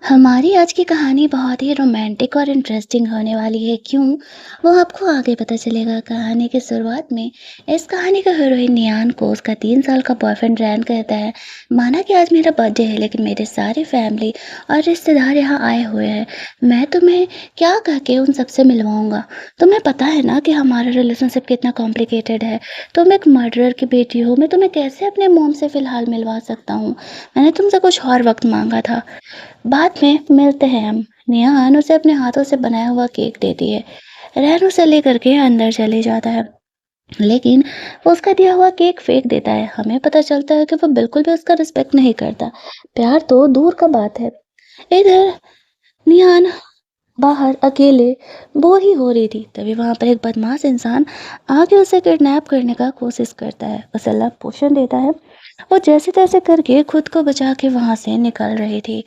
हमारी आज की कहानी बहुत ही रोमांटिक और इंटरेस्टिंग होने वाली है। क्यों? वो आपको आगे पता चलेगा। कहानी की शुरुआत में इस कहानी का हीरोइन नियान को उसका 3 साल का बॉयफ्रेंड रैन कहता है, माना कि आज मेरा बर्थडे है लेकिन मेरे सारी फैमिली और रिश्तेदार यहाँ आए हुए हैं। मैं तुम्हें क्या कह के उन सबसे मिलवाऊंगा? तुम्हें पता है ना कि हमारा रिलेशनशिप कितना कॉम्प्लिकेटेड है। तुम एक मर्डरर की बेटी हो, मैं तुम्हें कैसे अपने मोम से फिलहाल मिलवा सकता हूँ? मैंने तुमसे कुछ और वक्त मांगा था। बाद में मिलते हैं हम। निहान उसे अपने हाथों से बनाया हुआ केक देती है। रैन उसे लेकर के अंदर चले जाता है, लेकिन वो उसका दिया हुआ केक फेंक देता है। हमें पता चलता है कि वो बिल्कुल भी उसका रिस्पेक्ट नहीं करता। प्यार तो दूर का बात है। इधर निहान बाहर अकेले बोर ही हो रही थी, तभी वहां पर एक बदमाश इंसान आके उसे किडनैप करने का कोशिश करता है। उसे लव पोशन देता है। वो जैसे तैसे करके खुद को बचा के वहां से निकल रही थी।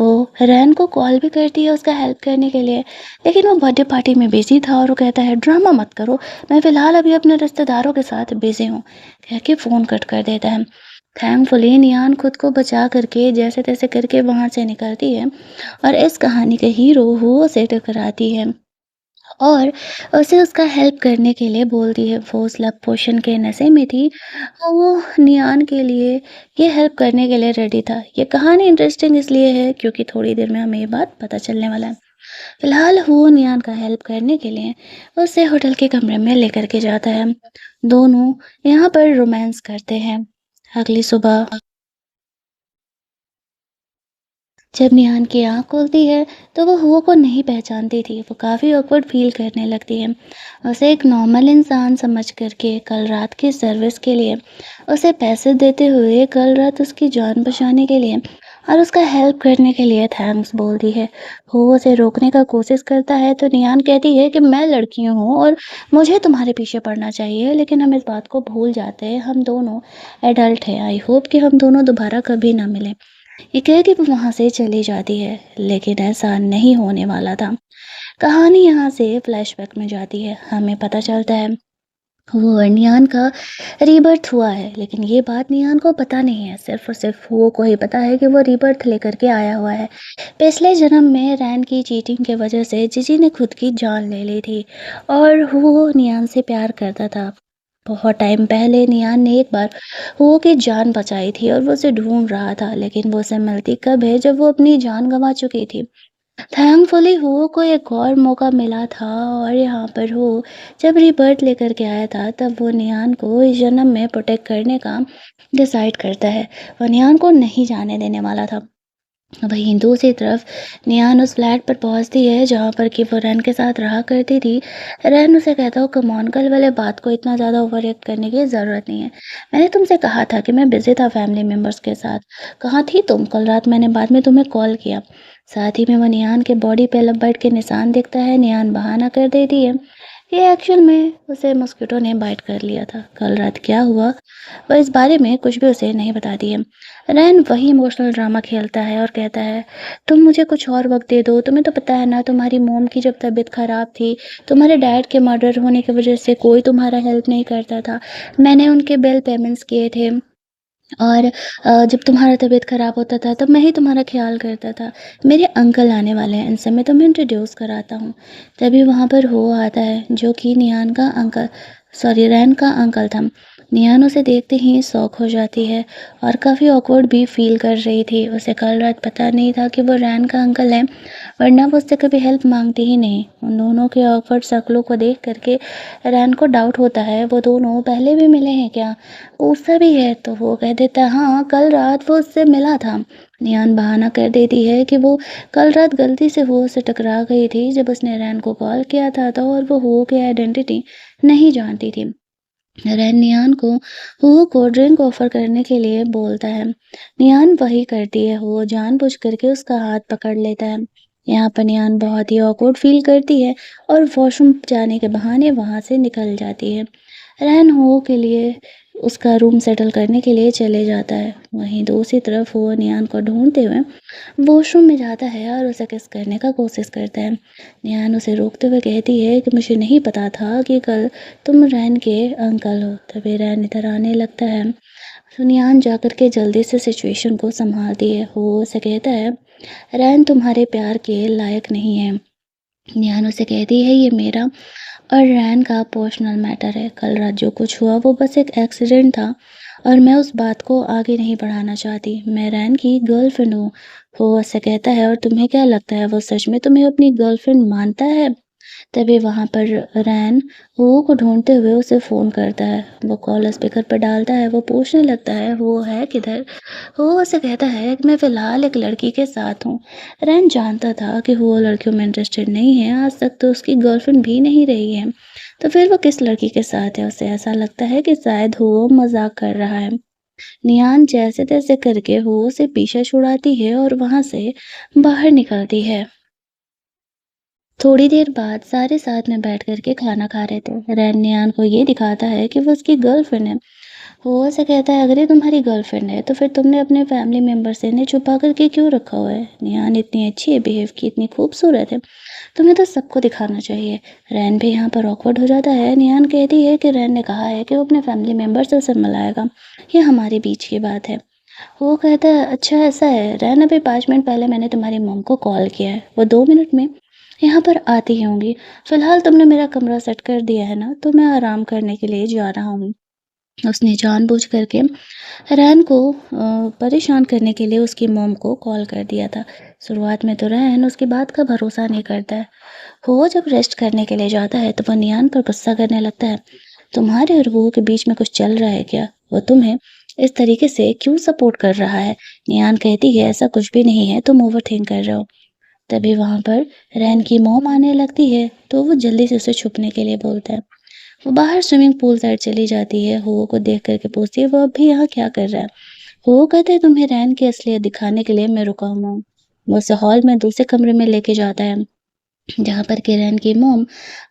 वो रैन को कॉल भी करती है उसका हेल्प करने के लिए, लेकिन वो बर्थडे पार्टी में बिजी था और वो कहता है ड्रामा मत करो, मैं फिलहाल अभी अपने रिश्तेदारों के साथ बिजी हूँ, कह के फ़ोन कट कर देता है। थैंकफुली नियान खुद को बचा करके जैसे तैसे करके वहाँ से निकलती है और इस कहानी के हीरो हुओ से टकराती है और उसे उसका हेल्प करने के लिए बोलती है। वो उस लव पोशन के नशे में थी और वो नियान के लिए ये हेल्प करने के लिए रेडी था। ये कहानी इंटरेस्टिंग इसलिए है क्योंकि थोड़ी देर में हमें ये बात पता चलने वाला है। फिलहाल वो नियान का हेल्प करने के लिए उसे होटल के कमरे में लेकर के जाता है। दोनों यहाँ पर रोमांस करते हैं। अगली सुबह जब निहान की आँख खुलती है तो वो हुओ को नहीं पहचानती थी। वो काफ़ी ऑकवर्ड फील करने लगती है। उसे एक नॉर्मल इंसान समझ करके कल रात की सर्विस के लिए उसे पैसे देते हुए कल रात उसकी जान बचाने के लिए और उसका हेल्प करने के लिए थैंक्स बोलती है। हुओ उसे रोकने का कोशिश करता है तो निहान कहती है कि मैं लड़की हूँ और मुझे तुम्हारे पीछे पड़ना चाहिए, लेकिन हम इस बात को भूल जाते हैं, हम दोनों एडल्ट हैं। आई होप कि हम दोनों दोबारा कभी ना मिलें। ये कह के वो वहाँ से चली जाती है, लेकिन ऐसा नहीं होने वाला था। कहानी यहाँ से फ्लैशबैक में जाती है। हमें पता चलता है वो नियान का रीबर्थ हुआ है, लेकिन ये बात नियान को पता नहीं है। सिर्फ और सिर्फ वो को ही पता है कि वो रीबर्थ लेकर के आया हुआ है। पिछले जन्म में रैन की चीटिंग की वजह से जिजी ने खुद की जान ले ली थी और वो नियान से प्यार करता था। बहुत टाइम पहले नियान ने एक बार वो की जान बचाई थी और वो उसे ढूंढ रहा था, लेकिन वो उसे मिलती कब है जब वो अपनी जान गंवा चुकी थी। थैंकफुली हो को एक और मौका मिला था और यहाँ पर हो जब रीबर्थ लेकर के आया था तब वो नियान को इस जन्म में प्रोटेक्ट करने का डिसाइड करता है। वो नियान को नहीं जाने देने वाला था। वहीं दूसरी तरफ नियान उस फ्लैट पर पहुंचती है जहां पर कि वो रैन के साथ रहा करती थी। रैन उसे कहता हो कम ऑन, कल वाले बात को इतना ज़्यादा ओवर रिएक्ट करने की ज़रूरत नहीं है। मैंने तुमसे कहा था कि मैं बिजी था फैमिली मेम्बर्स के साथ। कहाँ थी तुम कल रात? मैंने बाद में तुम्हें कॉल किया। साथ ही में वो नियान के बॉडी पे लव के निशान दिखता है। नियान बहाना कर देती है ये एक्चुअल में उसे मॉस्किटो ने बाइट कर लिया था। कल रात क्या हुआ वह इस बारे में कुछ भी उसे नहीं बताती है। रैन वही इमोशनल ड्रामा खेलता है और कहता है तुम मुझे कुछ और वक्त दे दो। तुम्हें तो पता है ना तुम्हारी मोम की जब तबीयत खराब थी, तुम्हारे डैड के मर्डर होने की वजह से कोई तुम्हारा हेल्प नहीं करता था। मैंने उनके बिल पेमेंट्स किए थे और जब तुम्हारा तबीयत ख़राब होता था तब मैं ही तुम्हारा ख़्याल करता था। मेरे अंकल आने वाले हैं, इनसे मैं तुम्हें इंट्रोड्यूस कराता हूँ। तभी वहाँ पर हो आता है जो कि नियान का अंकल, सॉरी रैन का अंकल था। नियान उसे देखते ही शॉक हो जाती है और काफ़ी ऑकवर्ड भी फील कर रही थी। उसे कल रात पता नहीं था कि वो रैन का अंकल है, वरना वो उससे कभी हेल्प मांगती ही नहीं। उन दोनों के ऑकवर्ड शक्लों को देख करके रैन को डाउट होता है वो दोनों पहले भी मिले हैं क्या। पूछता भी है तो वो कह देता है हाँ कल रात वो उससे मिला था। नियान बहाना कर देती है कि वो कल रात गलती से वो उससे टकरा गई थी जब उसने रैन को कॉल किया था तो और वो हो की आइडेंटिटी नहीं जानती थी। रैन नियान को हु को ड्रिंक ऑफर करने के लिए बोलता है। नियान वही करती है, वो जानबूझ करके उसका हाथ पकड़ लेता है। यहाँ पर नियान बहुत ही ऑकवर्ड फील करती है और वॉशरूम जाने के बहाने वहाँ से निकल जाती है। रैन हो के लिए उसका रूम सेटल करने के लिए चले जाता है। वहीं दूसरी तरफ वो नियान को ढूंढते हुए वॉशरूम में जाता है और उसे किस करने का कोशिश करता है। नियान उसे रोकते हुए कहती है कि मुझे नहीं पता था कि कल तुम रैन के अंकल हो। तभी रैन इधर आने लगता है। सुनियान जाकर के जल्दी से सिचुएशन को संभालती है। वो उसे कहता है, रैन तुम्हारे प्यार के लायक नहीं है। निहान उसे कहती है, ये मेरा और रैन का पर्सनल मैटर है। कल रात जो कुछ हुआ वो बस एक एक्सीडेंट था और मैं उस बात को आगे नहीं बढ़ाना चाहती। मैं रैन की गर्लफ्रेंड हूँ। वो उसे कहता है, और तुम्हें क्या लगता है वो सच में तुम्हें अपनी गर्लफ्रेंड मानता है? तभी वहाँ पर रैन वो को ढूँढते हुए उसे फ़ोन करता है। वो कॉल स्पीकर पर डालता है, वो पूछने लगता है वो है किधर? वो उसे कहता है कि मैं फ़िलहाल एक लड़की के साथ हूँ। रैन जानता था कि वो लड़कियों में इंटरेस्टेड नहीं है, आज तक तो उसकी गर्लफ्रेंड भी नहीं रही है। तो फिर वो किस लड़की के साथ है? उसे ऐसा लगता है कि शायद वो मज़ाक कर रहा है। निहान जैसे-तैसे करके वो उसे पीछे छुड़ाती है और वहाँ से बाहर निकलती है। थोड़ी देर बाद सारे साथ में बैठ कर के खाना खा रहे थे। रैन नियान को ये दिखाता है कि वो उसकी गर्लफ्रेंड है। वो ऐसे कहता है, अगर ये तुम्हारी गर्लफ्रेंड है तो फिर तुमने अपने फैमिली मेंबर से इन्हें छुपा करके क्यों रखा हुआ है? नियान इतनी अच्छी है, बिहेव की, इतनी खूबसूरत है, तुम्हें तो सबको दिखाना चाहिए। रैन भी यहाँ पर ऑकवर्ड हो जाता है। नियान कहती है कि रैन ने कहा है कि वो अपने फैमिली मेंबर से उसे मिलाएगा, ये हमारे बीच की बात है। वो कहता है, अच्छा ऐसा है रैन, अभी 5 मिनट पहले मैंने तुम्हारी मॉम को कॉल किया है, वो 2 मिनट में यहाँ पर आती ही होंगी। फिलहाल तुमने मेरा कमरा सेट कर दिया है ना, तो मैं आराम करने के लिए जा रहा हूँ। उसने जानबूझ करके रैन को परेशान करने के लिए उसकी मॉम को कॉल कर दिया था। शुरुआत में तो रैन उसकी बात का भरोसा नहीं करता है। वो जब रेस्ट करने के लिए जाता है तो वो नियान पर गुस्सा करने लगता है। तुम्हारे और वो के बीच में कुछ चल रहा है क्या? वो तुम्हें इस तरीके से क्यों सपोर्ट कर रहा है? नियान कहती है, ऐसा कुछ भी नहीं है, तुम ओवरथिंक कर रहे हो। तभी वहाँ पर रैन की मॉम आने लगती है, तो वो जल्दी से उसे छुपने के लिए बोलता है। वो बाहर स्विमिंग पूल साइड चली जाती है। हो को देख करके पूछती है, वो अभी यहाँ क्या कर रहा है? हो कहते हैं, तुम्हें रैन की असलियत दिखाने के लिए मैं रुका हुआ हूँ। वो उसे हॉल में दूसरे कमरे में लेके जाता है, जहाँ पर कि रैन की मॉम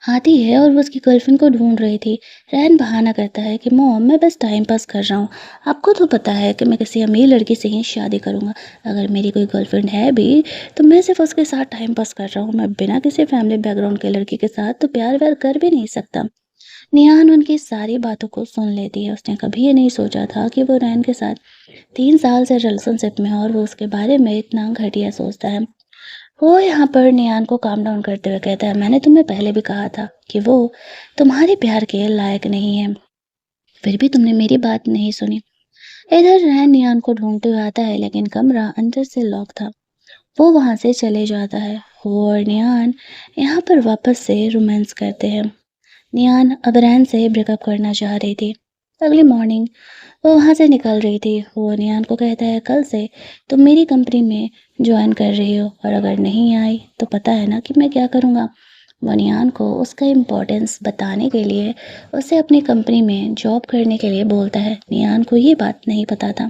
आती है और वो उसकी गर्लफ्रेंड को ढूंढ रही थी। रैन बहाना करता है कि मॉम मैं बस टाइम पास कर रहा हूँ, आपको तो पता है कि मैं किसी अमीर लड़की से ही शादी करूँगा। अगर मेरी कोई गर्लफ्रेंड है भी तो मैं सिर्फ उसके साथ टाइम पास कर रहा हूँ, मैं बिना किसी फैमिली बैकग्राउंड के लड़की के साथ तो प्यार व्यार कर भी नहीं सकता। निहान उनकी सारी बातों को सुन लेती है। उसने कभी ये नहीं सोचा था कि वो रैन के साथ 3 साल से रिलेशनशिप में है और वो उसके बारे में इतना घटिया सोचता है। वो यहाँ पर नियान को काम डाउन करते हुए कहता है, मैंने तुम्हें पहले भी कहा था कि वो तुम्हारे प्यार के लायक नहीं है, फिर भी तुमने मेरी बात नहीं सुनी। इधर रैन नियान को ढूंढते हुए आता है, लेकिन कमरा अंदर से लॉक था। वो वहां से चले जाता है। वो और नियान यहाँ पर वापस से रोमांस करते हैं। नियान अब रैन से ब्रेकअप करना चाह रही थी। अगली मॉर्निंग वो वहाँ से निकल रही थी। वो नियान को कहता है, कल से तुम मेरी कंपनी में ज्वाइन कर रही हो और अगर नहीं आई तो पता है ना कि मैं क्या करूँगा। वो नियान को उसका इम्पोर्टेंस बताने के लिए उसे अपनी कंपनी में जॉब करने के लिए बोलता है। नियान को ये बात नहीं पता था।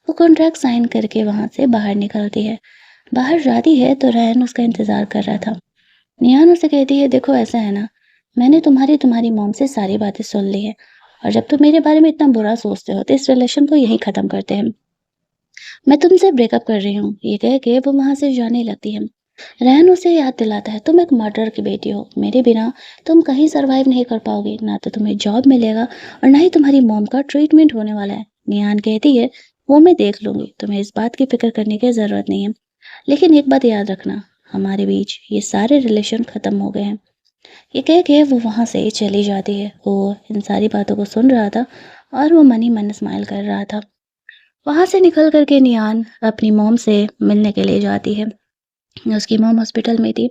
वो कॉन्ट्रैक्ट साइन करके वहाँ से बाहर निकलती है। बाहर जाती है तो रैन उसका इंतज़ार कर रहा था। निहान उसे कहती है, देखो ऐसा है ना, मैंने तुम्हारी मॉम से सारी बातें सुन ली है और जब तुम मेरे बारे में इतना बुरा सोचते हो तो इस रिलेशन को यहीं ख़त्म करते हैं। मैं तुमसे ब्रेकअप कर रही हूँ। ये कह के वो वहाँ से जाने लगती है। रैन उसे याद दिलाता है, तुम एक मर्डर की बेटी हो, मेरे बिना तुम कहीं सरवाइव नहीं कर पाओगी, ना तो तुम्हें जॉब मिलेगा और ना ही तुम्हारी मॉम का ट्रीटमेंट होने वाला है। निहान कहती है, वो मैं देख लूंगी, तुम्हें इस बात की फिक्र करने की ज़रूरत नहीं है, लेकिन एक बात याद रखना, हमारे बीच ये सारे रिलेशन ख़त्म हो गए हैं। ये कह के वो वहाँ से चली जाती है। वो इन सारी बातों को सुन रहा था और वो मन ही मन स्माइल कर रहा था। वहाँ से निकल कर के नियान अपनी मॉम से मिलने के लिए जाती है। उसकी मॉम हॉस्पिटल में थी।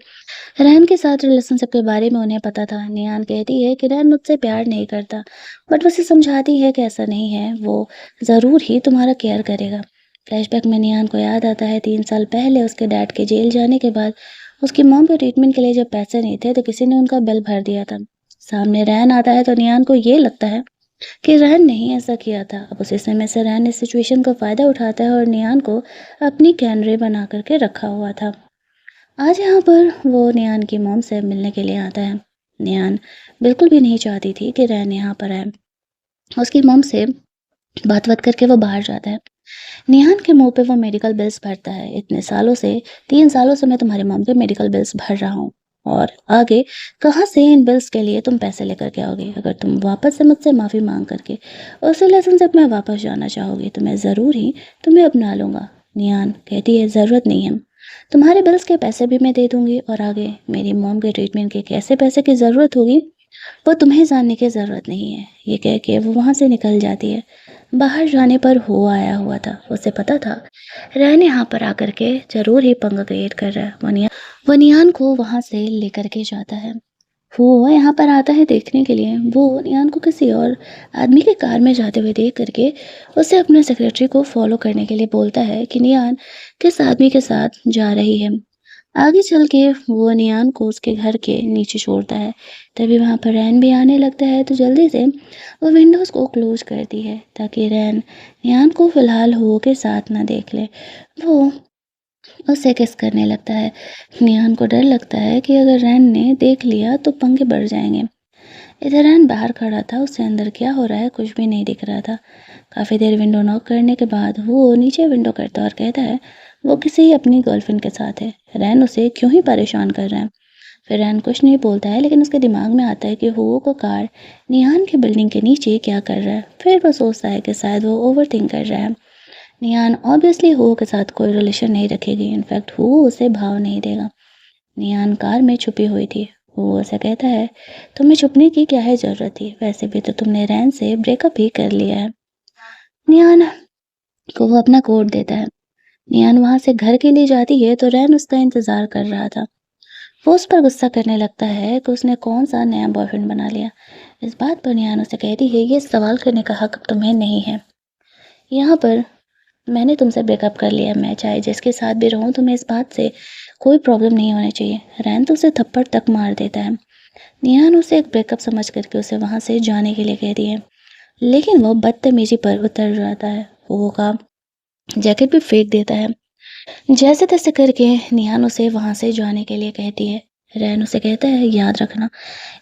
रैन के साथ रिलेशनशिप के बारे में उन्हें पता था। नियान कहती है कि रैन मुझसे प्यार नहीं करता, बट वो उसे समझाती है कि ऐसा नहीं है, वो ज़रूर ही तुम्हारा केयर करेगा। फ्लैशबैक में नियान को याद आता है, 3 साल पहले उसके डैड के जेल जाने के बाद उसकी मॉम के ट्रीटमेंट के लिए जब पैसे नहीं थे तो किसी ने उनका बिल भर दिया था। सामने रैन आता है तो नियान को ये लगता है कि रैन ने ही ऐसा किया था। अब उसी समय से रैन इस सिचुएशन का फ़ायदा उठाता है और नियान को अपनी कैनरे बना करके रखा हुआ था। आज यहाँ पर वो नियान की मॉम से मिलने के लिए आता है। नियान बिल्कुल भी नहीं चाहती थी कि रैन यहाँ पर आए। उसकी मॉम से बात-वात करके वो बाहर जाता है। निहान के मुँह पे वो मेडिकल बिल्स भरता है। इतने सालों से 3 सालों से मैं तुम्हारी मॉम के मेडिकल बिल्स भर रहा हूँ। और आगे कहाँ से इन बिल्स के लिए तुम पैसे लेकर के आओगे? अगर तुम वापस से मुझसे माफ़ी माँग करके उस रिलेशनशिप में वापस जाना चाहोगे तो मैं ज़रूर ही तुम्हें अपना लूँगा। नियान कहती है, ज़रूरत नहीं है। तुम्हारे बिल्स के पैसे भी मैं दे दूँगी और आगे मेरी मॉम के ट्रीटमेंट के कैसे पैसे की ज़रूरत होगी वो तुम्हें जानने की ज़रूरत नहीं है। ये कह के वो वहाँ से निकल जाती है। बाहर जाने पर हो आया हुआ था। उसे पता था रैन यहाँ पर आकर के ज़रूर ही पंगा क्रिएट कर रहा है। वो नियान को वहाँ से लेकर के जाता है। वो यहाँ पर आता है देखने के लिए। वो नियान को किसी और आदमी की कार में जाते हुए देख करके उसे अपने सेक्रेटरी को फॉलो करने के लिए बोलता है कि नियान किस आदमी के साथ जा रही है। आगे चल के वो नियान को उसके घर के नीचे छोड़ता है। तभी वहाँ पर रैन भी आने लगता है तो जल्दी से वो विंडोज़ को क्लोज करती है ताकि रैन नियान को फ़िलहाल हो के साथ ना देख ले। वो उसे किस करने लगता है। नियान को डर लगता है कि अगर रैन ने देख लिया तो पंगे बढ़ जाएंगे। इधर रैन बाहर खड़ा था, उसे अंदर क्या हो रहा है कुछ भी नहीं दिख रहा था। काफ़ी देर विंडो नॉक करने के बाद वो नीचे विंडो करता और कहता है वो किसी अपनी गर्लफ्रेंड के साथ है। रैन उसे क्यों ही परेशान कर रहा है। फिर रैन कुछ नहीं बोलता है लेकिन उसके दिमाग में आता है कि हुओ को कार निहान की बिल्डिंग के नीचे क्या कर रहा है। फिर वो सोचता है कि शायद वो ओवर थिंक कर रहा है। निहान ऑब्वियसली हुओ के साथ कोई रिलेशन नहीं रखेगी। इनफैक्ट हुओ उसे भाव नहीं देगा। निहान कार में छुपी हुई थी। वो उसे कहता है तुम्हें छुपने की क्या है ज़रूरत थी, वैसे भी तो तुमने रैन से ब्रेकअप ही कर लिया है। निहान को वो अपना कोट देता है। निहान वहाँ से घर के लिए जाती है तो रैन उसका इंतज़ार कर रहा था। वो उस पर गुस्सा करने लगता है कि उसने कौन-सा नया बॉयफ्रेंड बना लिया। इस बात पर निहान उसे कहती है ये सवाल करने का हक तुम्हें नहीं है। यहाँ पर मैंने तुमसे ब्रेकअप कर लिया, मैं चाहे जिसके साथ भी रहूँ तुम्हें इस बात से कोई प्रॉब्लम नहीं होनी चाहिए। रैन तो उसे थप्पड़ तक मार देता है। निहान उसे एक ब्रेकअप समझ करके उसे वहाँ से जाने के लिए कहती है। लेकिन वो बदतमीजी पर उतर जाता है। वो का जैकेट भी फेंक देता है। जैसे-तैसे करके निहान उसे वहाँ से जाने के लिए कहती है। रैन उसे कहता है याद रखना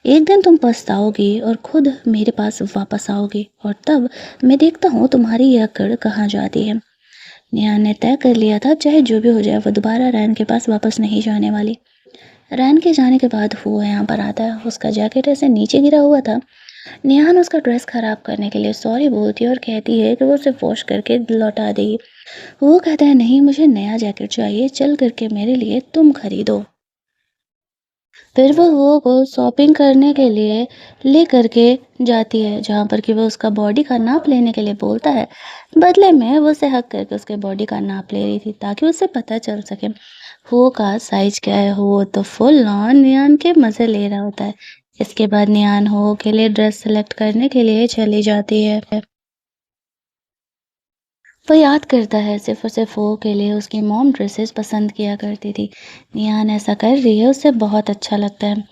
एक दिन तुम पछताओगी और खुद मेरे पास वापस आओगी और तब मैं देखता हूँ तुम्हारी यह अकड़ कहाँ जाती है। निहान ने तय कर लिया था चाहे जो भी हो जाए वो दोबारा रैन के पास वापस नहीं जाने वाली। रैन के जाने के बाद वो यहाँ पर आता है। उसका जैकेट ऐसे नीचे गिरा हुआ था। निहान उसका ड्रेस खराब करने के लिए सॉरी बोलती है और कहती है कि वो उसे वॉश करके लौटा देगी। वो कहता है नहीं मुझे नया जैकेट चाहिए, चल करके मेरे लिए तुम खरीदो। फिर वो को शॉपिंग करने के लिए लेकर के जाती है जहाँ पर कि वो उसका बॉडी का नाप लेने के लिए बोलता है। बदले में वो उसे हग करके उसके बॉडी का नाप ले रही थी ताकि उसे पता चल सके वो का साइज क्या है। वो तो फुल ऑन नियान के मज़े ले रहा होता है। इसके बाद नियान हो के लिए ड्रेस सेलेक्ट करने के लिए चली जाती है। वो याद करता है सिर्फ़ और सिर्फ़ वो के लिए उसकी मॉम ड्रेसेस पसंद किया करती थी। नियान ऐसा कर रही है उसे बहुत अच्छा लगता है।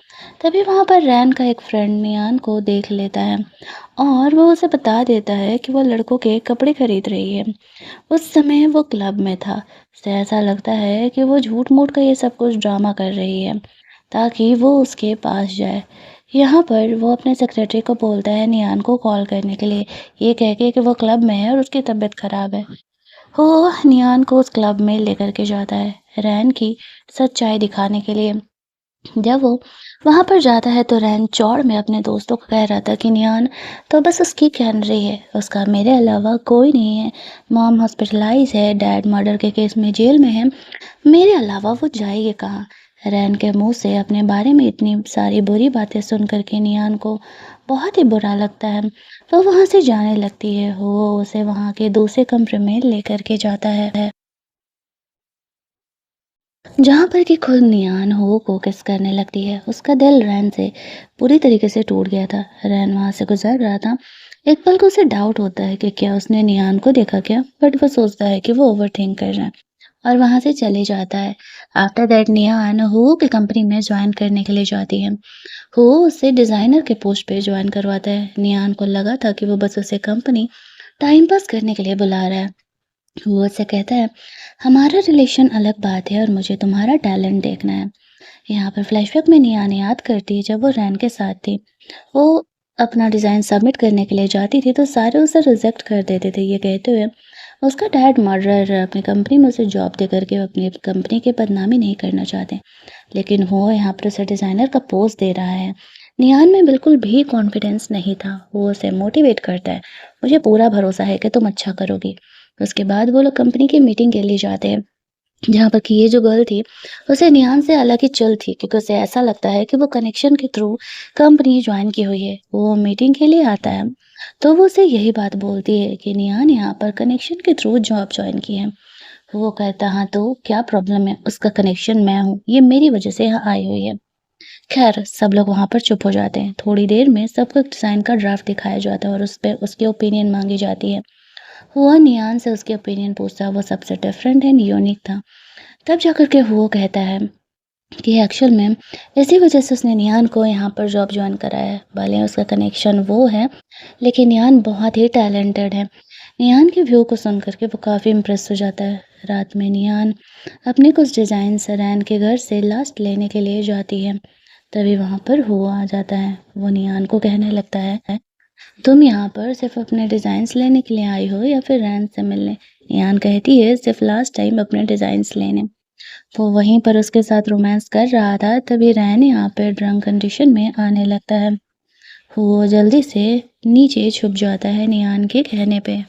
तभी वहाँ पर रैन का एक फ्रेंड नियान को देख लेता है और वो उसे बता देता है कि वो लड़कों के कपड़े खरीद रही है। उस समय वो क्लब में था। उसे ऐसा लगता है कि वो झूठ-मूठ का ये सब कुछ ड्रामा कर रही है ताकि वो उसके पास जाए। यहाँ पर वो अपने सेक्रेटरी को बोलता है नियान को कॉल करने के लिए, ये कह के कि वो क्लब में है और उसकी तबीयत ख़राब है। वो नियान को उस क्लब में लेकर के जाता है, रैन की सच्चाई दिखाने के लिए। जब वो वहाँ पर जाता है तो रैन चौड़ में अपने दोस्तों को कह रहा था कि नियान तो बस उसकी कहन रही है, उसका मेरे अलावा कोई नहीं है। मॉम हॉस्पिटलाइज़ है, डैड मर्डर के केस में जेल में है, मेरे अलावा वो जाएगी कहाँ? रैन के मुँह से अपने बारे में इतनी सारी बुरी बातें सुन कर के नियान को बहुत ही बुरा लगता है। वो वहाँ से जाने लगती है। वो उसे वहाँ के दूसरे कमरे में लेकर के जाता है। जहाँ पर कि खुद नियान हो को किस करने लगती है। उसका दिल रैन से पूरी तरीके से टूट गया था। रैन वहाँ से गुजर रहा था। एक पल को उसे डाउट होता है कि क्या उसने नियान को देखा क्या? बट वो सोचता है कि वो ओवरथिंक कर रहा है और वहाँ से चले जाता है। आफ्टर दैट नियान हो की कंपनी में जॉइन करने के लिए जाती है। हो उसे डिज़ाइनर के पोस्ट पे जॉइन करवाता है। नियान को लगा था कि वो बस उसे कंपनी टाइम पास करने के लिए बुला रहा है। वो उससे कहता है हमारा रिलेशन अलग बात है और मुझे तुम्हारा टैलेंट देखना है। यहाँ पर फ्लैशबैक में नियान याद करती है जब वो रैन के साथ थी। वो अपना डिज़ाइन सबमिट करने के लिए जाती थी तो सारे उसे रिजेक्ट कर देते थे ये कहते हुए उसका डैड मर्डरर है, अपनी कंपनी में उसे जॉब दे करके वो अपनी कंपनी की बदनामी नहीं करना चाहते। लेकिन वो यहाँ पर उसे डिज़ाइनर का पोस्ट दे रहा है। निहान में बिल्कुल भी कॉन्फिडेंस नहीं था। वो उसे मोटिवेट करता है, मुझे पूरा भरोसा है कि तुम अच्छा करोगी। उसके बाद वो लोग कंपनी की मीटिंग के लिए जाते हैं, जहाँ पर कि ये जो गर्ल थी, उसे निहान से अलग ही चिल थी, क्योंकि उसे ऐसा लगता है कि वो कनेक्शन के थ्रू कंपनी ज्वाइन की हुई है। वो मीटिंग के लिए आता है, तो वो उसे यही बात बोलती है कि निहान यहाँ पर कनेक्शन के थ्रू जॉब ज्वाइन की है। वो कहता, हाँ तो क्या प्रॉब्लम है? उसका कनेक्शन मैं हूँ, ये मेरी वजह से यहाँ आई हुई है। खैर, सब लोग वहाँ पर चुप हो जाते हैं। थोड़ी देर में सबको डिज़ाइन का ड्राफ्ट दिखाया जाता है और उस पे उसकी ओपिनियन माँगी जाती है। हुआ नियान से उसकी ओपिनियन पूछता, वो सबसे डिफरेंट एंड यूनिक था। तब जाकर के हुआ कहता है कि एक्चुअल में इसी वजह से उसने नियान को यहाँ पर जॉब जॉइन कराया है। भले उसका कनेक्शन वो है, लेकिन नियान बहुत ही टैलेंटेड है। नियान के व्यू को सुन कर के वो काफ़ी इम्प्रेस हो जाता है। रात में नियान अपने कुछ डिज़ाइन रैन के घर से लास्ट लेने के लिए जाती है। तभी वहाँ पर हुआ आ जाता है। वो नियान को कहने लगता है, तुम यहाँ पर सिर्फ अपने डिज़ाइंस लेने के लिए आई हो या फिर रैन से मिलने? नियान कहती है, सिर्फ लास्ट टाइम अपने डिज़ाइंस लेने। वो वहीं पर उसके साथ रोमांस कर रहा था, तभी रैन यहाँ पे ड्रंक कंडीशन में आने लगता है। वो जल्दी से नीचे छुप जाता है नियान के कहने पे।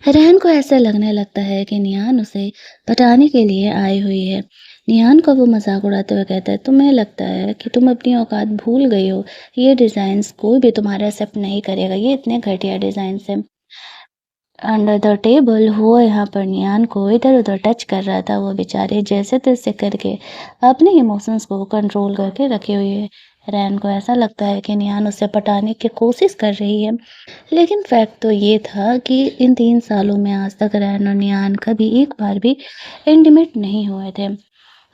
रेहान को ऐसा लगने लगता है कि निहान उसे पटाने के लिए आई हुई है। निहान को वो मजाक उड़ाते हुए कहता है, तुम्हें लगता है कि तुम अपनी औकात भूल गई हो? ये डिज़ाइंस कोई भी तुम्हारा एक्सेप्ट नहीं करेगा, ये इतने घटिया डिज़ाइंस हैं। अंडर द टेबल हुआ यहाँ पर निहान को इधर उधर टच कर रहा था। वो बेचारे जैसे तैसे करके अपने इमोशंस को कंट्रोल करके रखे हुए है। रैन को ऐसा लगता है कि निहान उसे पटाने की कोशिश कर रही है, लेकिन फैक्ट तो ये था कि इन 3 सालों में आज तक रैन और नियान कभी एक बार भी इंटीमेट नहीं हुए थे।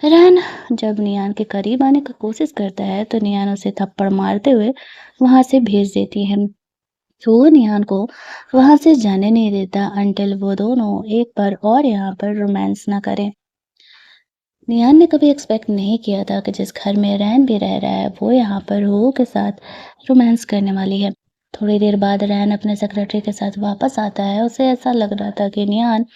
रैन जब नियान के करीब आने की कोशिश करता है, तो नियान उसे थप्पड़ मारते हुए वहाँ से भेज देती है। तो वो नियान को वहाँ से जाने नहीं देता अंटिल वो दोनों एक बार और यहाँ पर रोमांस ना करें। नियान ने कभी एक्सपेक्ट नहीं किया था कि जिस घर में रैन भी रह रहा है, वो यहाँ पर हो के साथ रोमांस करने वाली है। थोड़ी देर बाद रैन अपने सेक्रेटरी के साथ वापस आता है। उसे ऐसा लग रहा था कि नियान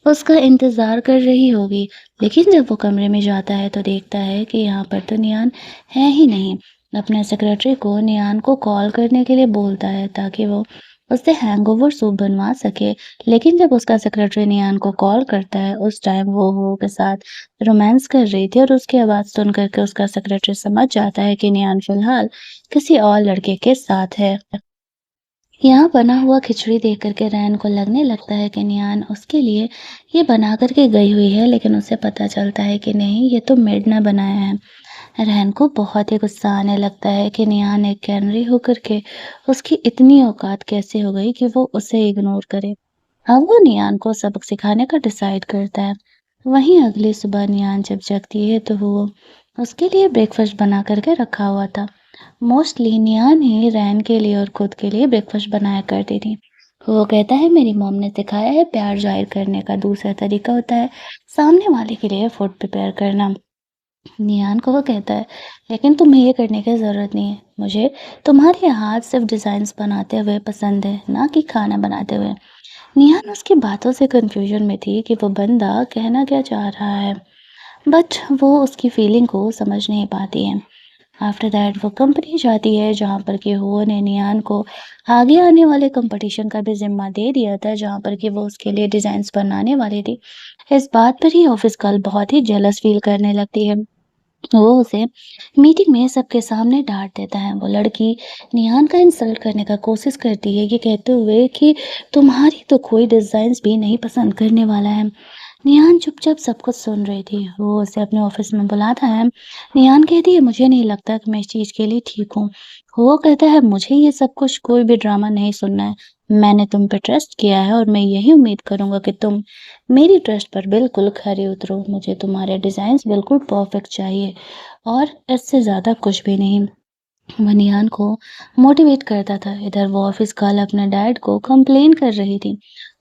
उसका इंतज़ार कर रही होगी, लेकिन जब वो कमरे में जाता है तो देखता है कि यहाँ पर तो नियान है ही नहीं। अपने सेक्रेटरी को नियान को कॉल करने के लिए बोलता है ताकि वो उससे हैंगओवर सूप बनवा सके, लेकिन जब उसका सेक्रेटरी नियान को कॉल करता है, उस टाइम वो के साथ रोमांस कर रही थी और उसकी आवाज़ सुन कर के उसका सेक्रेटरी समझ जाता है कि नियान फ़िलहाल किसी और लड़के के साथ है। यहाँ बना हुआ खिचड़ी देख कर के रैन को लगने लगता है कि नियान उसके लिए ये बना कर के गई हुई है, लेकिन उसे पता चलता है कि नहीं, ये तो मेड ने बनाया है। रैन को बहुत ही गुस्सा आने लगता है कि नियान एक कैनरी होकर के उसकी इतनी औकात कैसे हो गई कि वो उसे इग्नोर करे। अब वो नियान को सबक सिखाने का डिसाइड करता है। वहीं अगली सुबह नियान जब जगती है तो वो उसके लिए ब्रेकफास्ट बना करके रखा हुआ था। मोस्टली नियान ही रैन के लिए और खुद के लिए ब्रेकफास्ट बनाया करती थी। वो कहता है, मेरी मॉम ने सिखाया है प्यार जाहिर करने का दूसरा तरीका होता है सामने वाले के लिए फूड प्रिपेयर करना। नियान को वो कहता है, लेकिन तुम्हें ये करने की ज़रूरत नहीं है। मुझे तुम्हारे हाथ सिर्फ डिज़ाइंस बनाते हुए पसंद है, ना कि खाना बनाते हुए। निहान उसकी बातों से कंफ्यूजन में थी कि वो बंदा कहना क्या चाह रहा है, बट वो उसकी फीलिंग को समझ नहीं पाती है। आफ्टर दैट वो कंपनी जाती है, जहाँ पर कि हुआ ने नियान को आगे आने वाले कंपटीशन का भी ज़िम्मा दे दिया था, जहाँ पर कि वो उसके लिए डिज़ाइंस बनाने वाली थी। इस बात पर ही ऑफिस गर्ल बहुत ही जेलस फील करने लगती है। वो उसे मीटिंग में सबके सामने डांट देता है। वो लड़की निहान का इंसल्ट करने का कोशिश करती है, ये कहते हुए कि तुम्हारी तो कोई डिज़ाइंस भी नहीं पसंद करने वाला है। निहान चुपचाप सब कुछ सुन रही थी। वो उसे अपने ऑफिस में बुलाता है। निहान कहती है, मुझे नहीं लगता कि मैं इस चीज़ के लिए ठीक हूँ। वो कहता है, मुझे ये सब कुछ कोई भी ड्रामा नहीं सुनना है। मैंने तुम पे ट्रस्ट किया है और मैं यही उम्मीद करूँगा कि तुम मेरी ट्रस्ट पर बिल्कुल खरे उतरो। मुझे तुम्हारे डिज़ाइंस बिल्कुल परफेक्ट चाहिए और इससे ज़्यादा कुछ भी नहीं। वो निहान को मोटिवेट करता था। इधर वो ऑफिस गर्ल अपने डैड को कंप्लेन कर रही थी।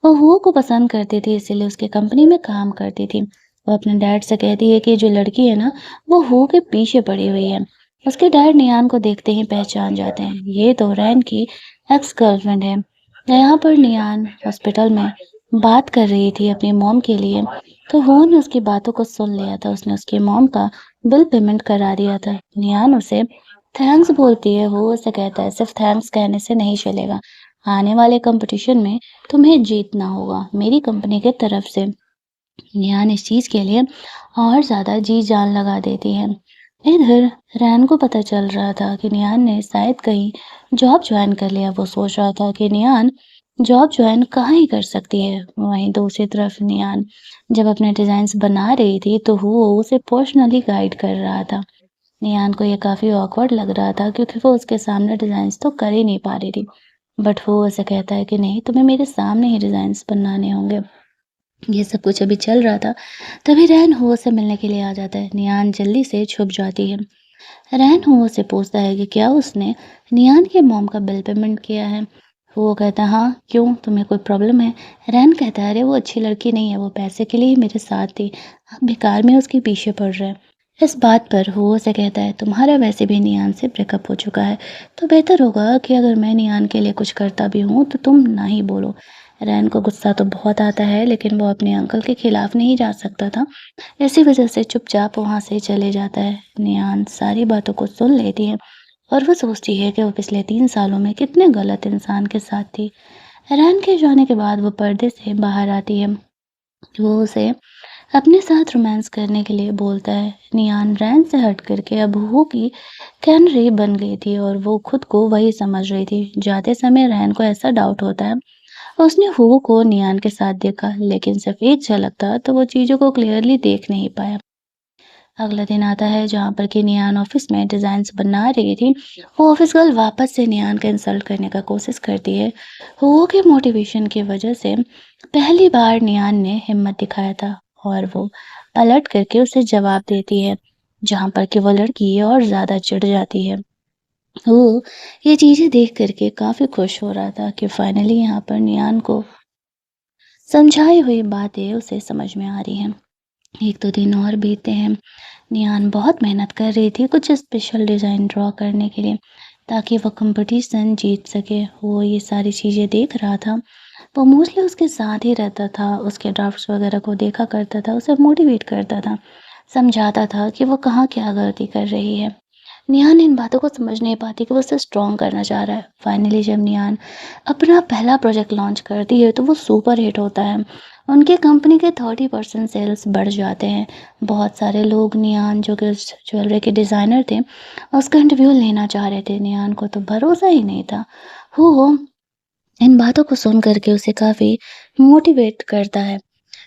वो हुओ को पसंद करती थी, इसीलिए उसके कंपनी में काम करती थी। वो अपने डैड से कहती है कि जो लड़की है ना, वो हुओ के पीछे पड़ी हुई है। उसके डैड निहान को देखते ही पहचान जाते हैं, ये तो रैन की एक्स गर्लफ्रेंड है। यहाँ पर नियान हॉस्पिटल में बात कर रही थी अपनी मॉम के लिए, तो वो ने उसकी बातों को सुन लिया था। उसने उसकी मॉम का बिल पेमेंट करा दिया था। नियान उसे थैंक्स बोलती है, वो उसे कहता है सिर्फ थैंक्स कहने से नहीं चलेगा। आने वाले कंपटीशन में तुम्हें जीतना होगा मेरी कंपनी की तरफ से। नियान इस चीज के लिए और ज्यादा जी जान लगा देती है। इधर रैन को पता चल रहा था कि नियान ने शायद कहीं जॉब ज्वाइन कर लिया। वो सोच रहा था कि नियान जॉब ज्वाइन कहाँ ही कर सकती है। वहीं दूसरी तरफ नियान जब अपने डिजाइन्स बना रही थी तो वो उसे पर्सनली गाइड कर रहा था। नियान को ये काफी ऑकवर्ड लग रहा था क्योंकि वो उसके सामने डिजाइन्स तो कर ही नहीं पा रही थी। बट वो उसे कहता है कि नहीं, तुम्हें मेरे सामने ही डिजाइन्स बनाने होंगे। ये सब कुछ अभी चल रहा था, तभी रैन हो से मिलने के लिए आ जाता है। नियान जल्दी से छुप जाती है। रैन हो से पूछता है कि क्या उसने नियान के मॉम का बिल पेमेंट किया है। वो कहता है हाँ, क्यों, तुम्हें कोई प्रॉब्लम है। रैन कहता है अरे वो अच्छी लड़की नहीं है, वो पैसे के लिए ही मेरे साथ थी, आप बेकार में उसके पीछे पड़ रहे हैं। इस बात पर हो से कहता है तुम्हारा वैसे भी नियान से ब्रेकअप हो चुका है, तो बेहतर होगा कि अगर मैं नियान के लिए कुछ करता भी हूँ तो तुम ना ही बोलो। रैन को गुस्सा तो बहुत आता है, लेकिन वो अपने अंकल के खिलाफ नहीं जा सकता था। इसी वजह से चुपचाप वहाँ से चले जाता है। नियान सारी बातों को सुन लेती है और वो सोचती है कि वो पिछले 3 सालों में कितने गलत इंसान के साथ थी। रैन के जाने के बाद वो पर्दे से बाहर आती है। वो उसे अपने साथ रोमांस करने के लिए बोलता है। नियान रैन से हट करके अब हू की कैनरी बन गई थी और वो खुद को वही समझ रही थी। जाते समय रैन को ऐसा डाउट होता है, उसने हू को नियान के साथ देखा, लेकिन सिर्फ एक झलक था तो वो चीजों को क्लियरली देख नहीं पाया। अगला दिन आता है जहाँ पर कि नियान ऑफिस में डिजाइन्स बना रही थी। वो ऑफिस गर्ल वापस से नियान का इंसल्ट करने का कोशिश करती है। हू के मोटिवेशन की वजह से पहली बार नियान ने हिम्मत दिखाया था और वो पलट करके उसे जवाब देती है, जहाँ पर कि वो लड़की और ज्यादा चिढ़ जाती है। वो ये चीजें देख करके काफी खुश हो रहा था कि फाइनली यहाँ पर नियान को समझाई हुई बातें उसे समझ में आ रही हैं। 1-2 दिन और बीतते हैं। नियान बहुत मेहनत कर रही थी कुछ स्पेशल डिज़ाइन ड्रॉ करने के लिए, ताकि वो कंपटीशन जीत सके। वो ये सारी चीज़ें देख रहा था। वो मोस्टली उसके साथ ही रहता था, उसके ड्राफ्ट्स वगैरह को देखा करता था, उसे मोटिवेट करता था, समझाता था कि वो कहाँ क्या गलती कर रही है। निहान इन बातों को समझ नहीं पाती कि वो उसे स्ट्रॉन्ग करना चाह रहा है। फाइनली जब निहान अपना पहला प्रोजेक्ट लॉन्च करती है तो वो सुपर हिट होता है। उनकी कंपनी के 30% सेल्स बढ़ जाते हैं। बहुत सारे लोग निहान, जो कि उस ज्वेलरी के डिज़ाइनर थे, उसका इंटरव्यू लेना चाह रहे थे। निहान को तो भरोसा ही नहीं था। वो इन बातों को सुन कर के उसे काफ़ी मोटिवेट करता है।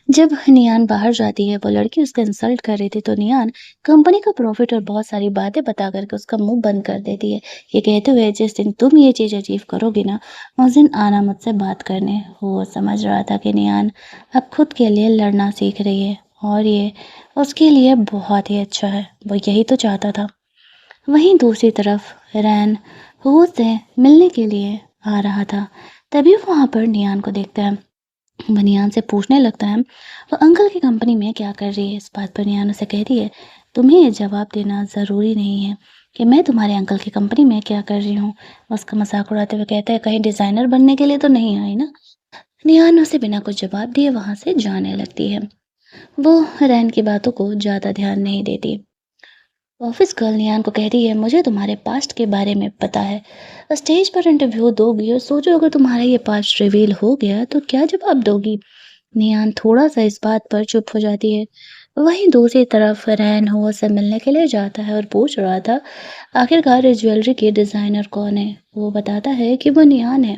जब नियान बाहर जाती है, वो लड़की उसका इंसल्ट कर रही थी, तो नियान कंपनी का प्रॉफिट और बहुत सारी बातें बता करके उसका मुंह बंद कर देती है। ये कहते हुए जिस दिन तुम ये चीज़ अचीव करोगी ना, उस दिन आना मुझसे बात करने। वो समझ रहा था कि नियान अब खुद के लिए लड़ना सीख रही है और ये उसके लिए बहुत ही अच्छा है। वो यही तो चाहता था। वहीं दूसरी तरफ रैन हू से मिलने के लिए आ रहा था। तभी वो वहाँ पर नियान को देखता है। वो नियान से पूछने लगता है वो अंकल की कंपनी में क्या कर रही है। इस बात पर नियान उसे कहती है तुम्हें ये जवाब देना ज़रूरी नहीं है कि मैं तुम्हारे अंकल की कंपनी में क्या कर रही हूँ। उसका मजाक उड़ाते हुए कहता है कहीं डिज़ाइनर बनने के लिए तो नहीं आई ना। नियान उसे बिना कुछ जवाब दिए वहाँ से जाने लगती है। वो रैन की बातों को ज़्यादा ध्यान नहीं देती। ऑफिस गर्ल नियान को कहती है मुझे तुम्हारे पास्ट के बारे में पता है। स्टेज पर इंटरव्यू दोगी और सोचो अगर तुम्हारा ये पास्ट रिवील हो गया तो क्या जवाब दोगी। नियान थोड़ा सा इस बात पर चुप हो जाती है। वहीं दूसरी तरफ रैन हो से मिलने के लिए जाता है और पूछ रहा था आखिरकार इस ज्वेलरी के डिजाइनर कौन है। वो बताता है कि वो नियान है।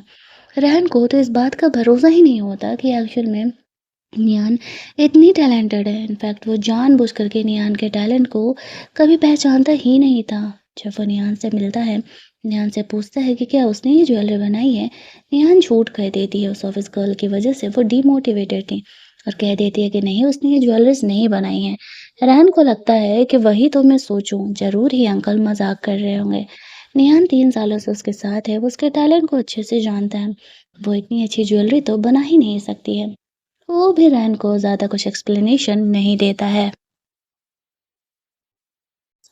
रैन को तो इस बात का भरोसा ही नहीं होता कि एक्चुअल में नियान इतनी टैलेंटेड है। इनफैक्ट वो जानबूझ करके नियान के टैलेंट को कभी पहचानता ही नहीं था। जब वो नियान से मिलता है, नियान से पूछता है कि क्या उसने ये ज्वेलरी बनाई है। नियान झूठ कह देती है उस ऑफिस गर्ल की वजह से वो डीमोटिवेटेड थी और कह देती है कि नहीं, उसने ये ज्वेलरीज नहीं बनाई है। रैन को लगता है कि वही तो मैं सोचूं, जरूर ही अंकल मजाक कर रहे होंगे। निहान 3 सालों से उसके साथ है, वो उसके टैलेंट को अच्छे से जानता है। वो इतनी अच्छी ज्वेलरी तो बना ही नहीं सकती है। वो भी रैन को ज़्यादा कुछ एक्सप्लेनेशन नहीं देता है।